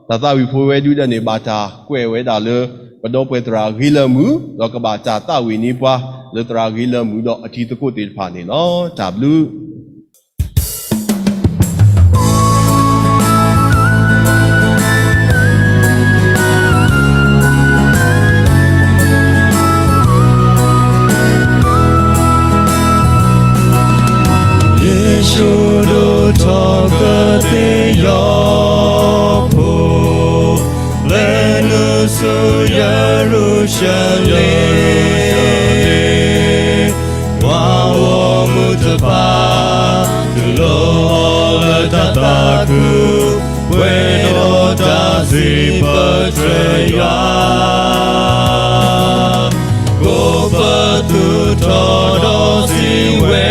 ta ta vi phôi về đuôi này bà cha quay về đà lơ và đâu phải tra gila mu đó các bà cha ta vi ni qua lơ tra gila mu đó chỉ tôi có tiền phản này nó chả lu Yeshudu tokate yopo lenu su Yerushalayim wa mutapa tulo tataku bueno tazi patreya go patu todo siwe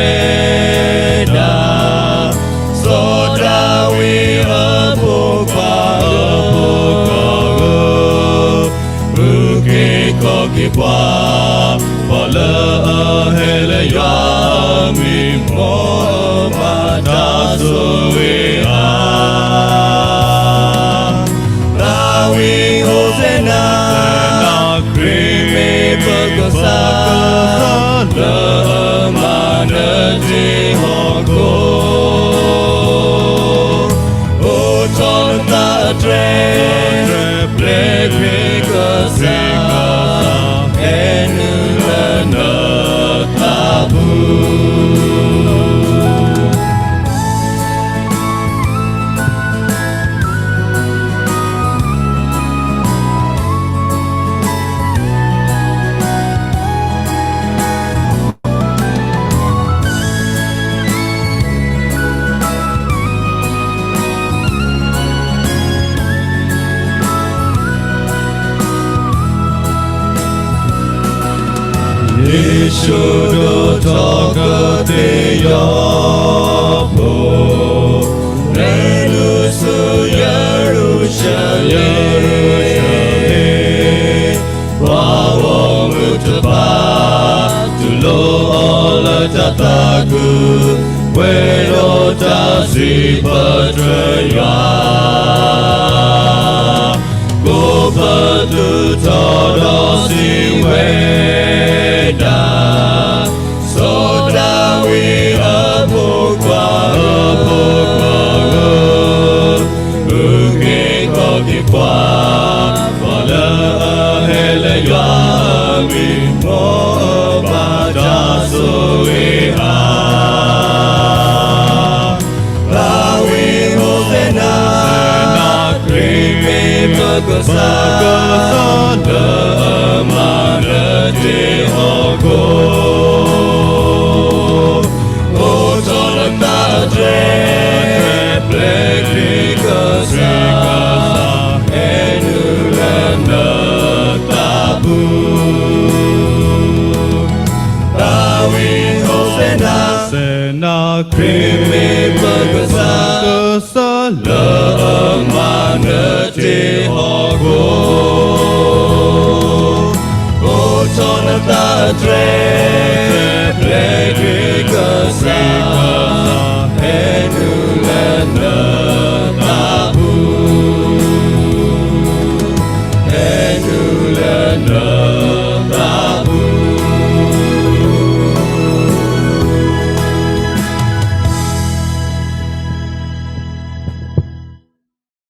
Kipa pala hele yami mo matasuya Rawi Hosena krimi pagasa lamana jihoko Utonta tre prekasa Yeshudu tokate yopo lenu su Yerushalayim wa mutapa tulo ola tataku bueno tazi patreya go patu todo siwe Krimi pagasa lamana jihoko Utonata tre